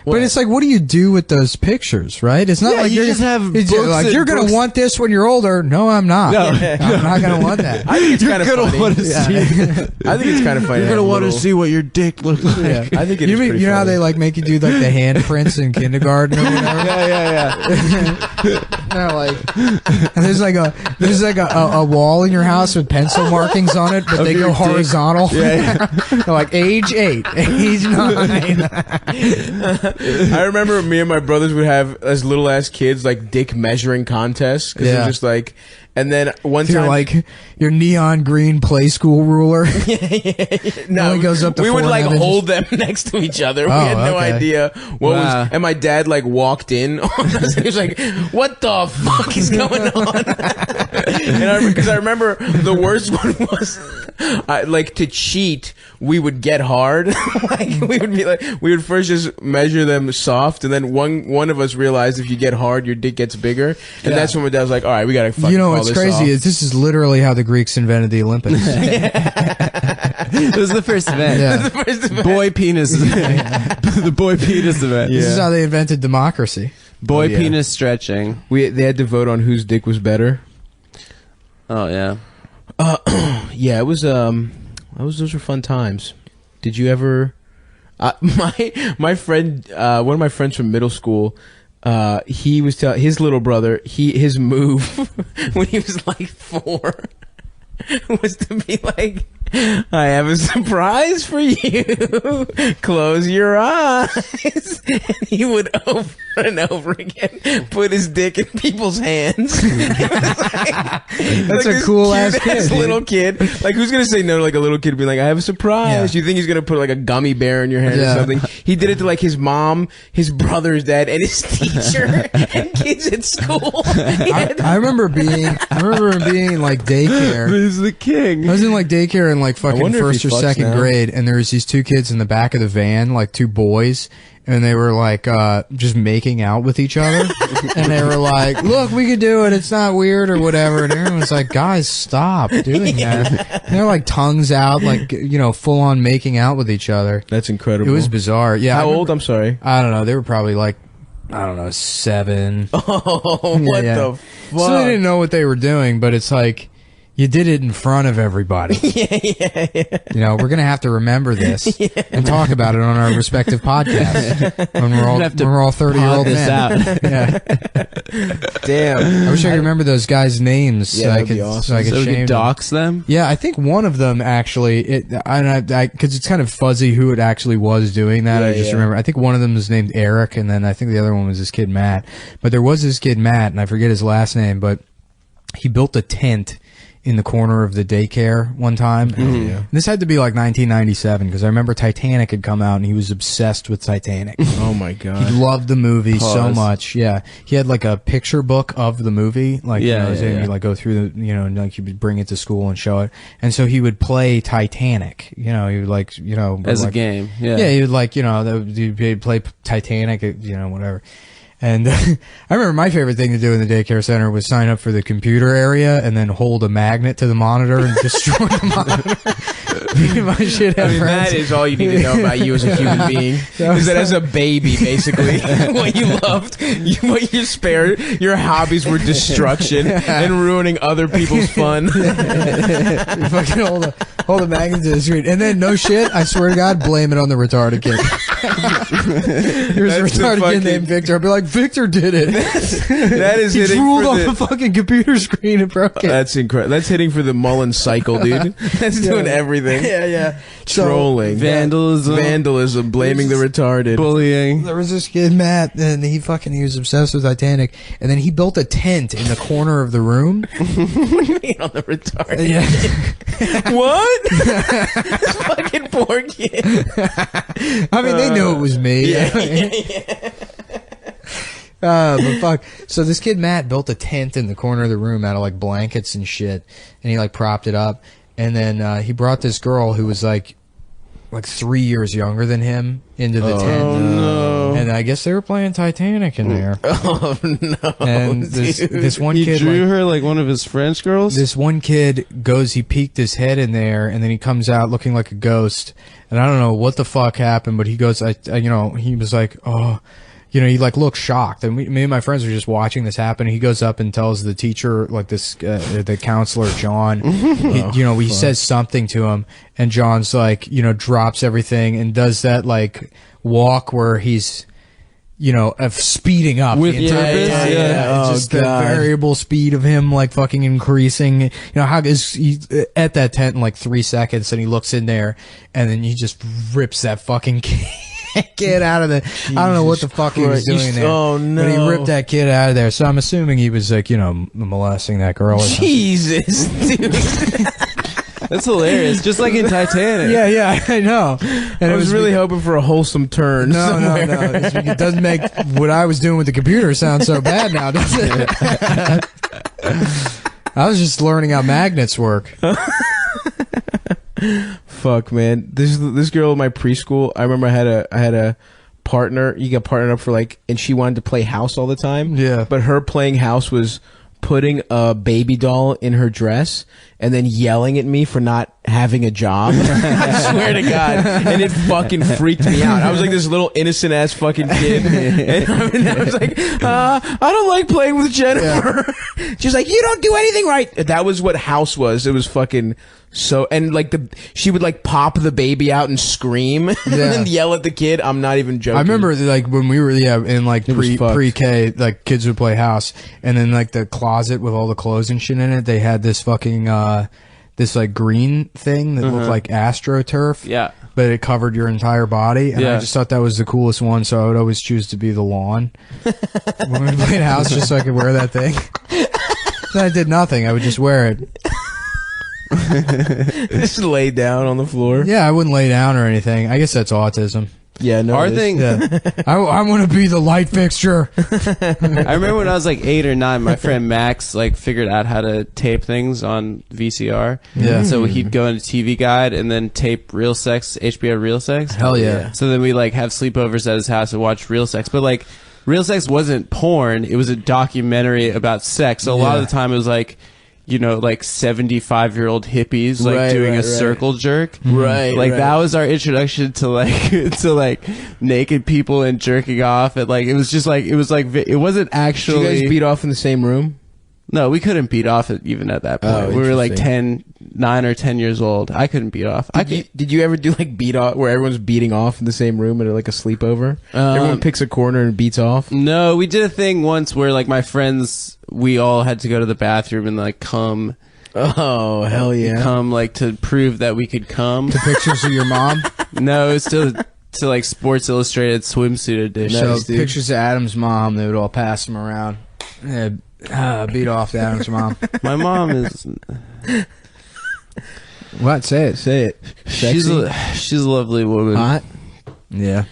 But it's like, what do you do with those pictures, right? It's not like you just have books like you're going to want this when you're older. No, I'm not. No. I'm not going to want that. I think it's kind of funny. Want to see I think it's kind of funny. You're going to want to see what your dick looks like. Yeah. I think it is pretty You know how funny. they like make you do like the handprints in kindergarten or whatever? Yeah. Like, and there's like a wall in your house with pencil markings on it, but they go horizontal. Yeah. They're like age 8, age 9. I remember me and my brothers would have, as little ass kids, like dick measuring contests. Cause it was just like, and then one time, like your neon green play school ruler. no, only goes up to we would 4 like inches. hold them next to each other. We Oh, had no okay. idea what was. And my dad like walked in on us and he was like, "What the fuck is going on?" And because I remember the worst one was, like to cheat, we would get hard. Like we would first just measure them soft, and then one of us realized if you get hard, your dick gets bigger, and that's when my dad was like, "All right, we gotta fucking." You know call what's this crazy off. is this is literally how the Greeks invented the Olympics. It was the first event. Yeah. The first event. Boy penis. The boy penis event. This is how they invented democracy. Boy penis stretching. They had to vote on whose dick was better. Oh yeah. Yeah, it was those were fun times. Did you ever my friend one of my friends from middle school, he was telling his little brother, his move when he was like 4 was to be like, "I have a surprise for you. Close your eyes." And he would over and over again put his dick in people's hands. That's a cool ass kid. Little kid. Like, who's gonna say no to like a little kid being like, "I have a surprise"? Yeah. You think he's gonna put like a gummy bear in your hand or Yeah. something? He did it to like his mom, his brother's dad, and his teacher and kids at school. I remember being in like daycare. He's the king. I was in like daycare in like fucking wonder if first he or fucks second now. grade, and there was these 2 kids in the back of the van, like 2 boys, and they were like just making out with each other, and they were like, "Look, we could do it. It's not weird or whatever." And everyone was like, "Guys, stop doing that." And they're like tongues out, like full on making out with each other. That's incredible. It was bizarre. Yeah. How old? I'm sorry. I don't know. They were probably like, I don't know, 7. Oh, what the fuck? So they didn't know what they were doing, but it's like, you did it in front of everybody. Yeah. We're going to have to remember this and talk about it on our respective podcasts when we're all 30-year-old this men. out. Yeah. Damn. I wish I could remember those guys' names Yeah, so I that'd could be awesome. so I could So we shame could them. dox them. Yeah, I think one of them actually, because it's kind of fuzzy who it actually was doing that. Yeah, I just yeah. remember, I think one of them was named Eric, and then I think the other one was this kid Matt. But there was this kid Matt, and I forget his last name, but he built a tent in the corner of the daycare one time. And this had to be like 1997, because I remember Titanic had come out, and he was obsessed with Titanic. Oh my god. He loved the movie so Pause. much. Yeah, he had like a picture book of the movie. Like, he'd like go through the, and like he would bring it to school and show it. And so he would play Titanic. He would like, As a like, game. Yeah. Yeah, he would like, he'd play Titanic, whatever. And I remember my favorite thing to do in the daycare center was sign up for the computer area and then hold a magnet to the monitor and destroy the monitor. Me and my shit have friends. That is all you need to know about you as a human being. Is that as a baby, basically, what you loved, what you spared, your hobbies were destruction and ruining other people's fun. You fucking hold a magnet to the screen. And then, no shit, I swear to God, blame it on the retarded kid. There's a That's the retarded fucking- kid named Victor. I'll be like, Victor did it. That is He hitting drooled for on the... the fucking computer screen and broke it. That's incredible. That's hitting for the Mullen cycle, dude. That's doing everything. Yeah. Trolling. Vandalism. Blaming the retarded. Bullying. There was this kid, Matt, and he was obsessed with Titanic, and then he built a tent in the corner of the room. Blaming on the retarded. Yeah. What? This fucking poor kid. I mean, they knew it was me. But fuck. So this kid, Matt, built a tent in the corner of the room out of like blankets and shit, and he like propped it up, and then he brought this girl who was like 3 years younger than him into the tent. no. And I guess they were playing Titanic in there. Oh no! And this one He kid drew her like one of his French girls. This one kid he peeked his head in there, and then he comes out looking like a ghost. And I don't know what the fuck happened, but he goes, he was like, oh, he like looked shocked. And me and my friends were just watching this happen. He goes up and tells the teacher, like the counselor, John, he says something to him, and John's like, drops everything and does that like walk where he's, speeding up with the entire time. Yeah. It's just the variable speed of him like fucking increasing. How is he at that tent in like 3 seconds, and he looks in there, and then he just rips that fucking kid out of the. I don't know what the fuck he was doing there. Oh no! But he ripped that kid out of there. So I'm assuming he was like molesting that girl. Or something. Jesus, dude. That's hilarious. Just like in Titanic. Yeah, I know. And I was really hoping for a wholesome turn. No. It doesn't make what I was doing with the computer sound so bad now, does it? I was just learning how magnets work. Fuck, man. This girl in my preschool, I remember I had a partner. You got partnered up for and she wanted to play house all the time. Yeah. But her playing house was putting a baby doll in her dress and then yelling at me for not having a job. I swear to God. And it fucking freaked me out. I was like this little innocent ass fucking kid. And I was like, I don't like playing with Jennifer. Yeah. She was like, you don't do anything right. That was what house was. It was fucking so, and she would pop the baby out and scream and then yell at the kid. I'm not even joking. I remember when we were in pre-K, kids would play house, and then the closet with all the clothes and shit in it, they had this fucking this green thing that looked like AstroTurf. Yeah. But it covered your entire body, and I just thought that was the coolest one, so I would always choose to be the lawn when we played house, just so I could wear that thing. Then I did nothing. I would just wear it. Just lay down on the floor. Yeah, I wouldn't lay down or anything. I guess that's autism. Yeah, no. Our thing. Yeah. I want to be the light fixture. I remember when I was 8 or 9, my friend Max figured out how to tape things on VCR. Yeah. So he'd go into TV Guide and then tape Real Sex, HBO Real Sex. Hell yeah. So then we have sleepovers at his house and watch Real Sex. But Real Sex wasn't porn. It was a documentary about sex. So a lot of the time it was 75-year-old hippies doing a circle jerk. Right. That was our introduction to to naked people and jerking off. And it was just it wasn't actually. Did you guys beat off in the same room? No, we couldn't beat off even at that point. Oh, we were 9 or 10 years old. I couldn't beat off. Did you ever do beat off where everyone's beating off in the same room at a sleepover? Everyone picks a corner and beats off? No, we did a thing once where my friends, we all had to go to the bathroom and come. Oh, hell yeah. Come to prove that we could come. The pictures of your mom? No, it's to Sports Illustrated swimsuit edition. So pictures of Adam's mom, they would all pass them around. Beat off Adam's mom. My mom is. What? Say it. Say it. She's a lovely woman. Hot? Yeah.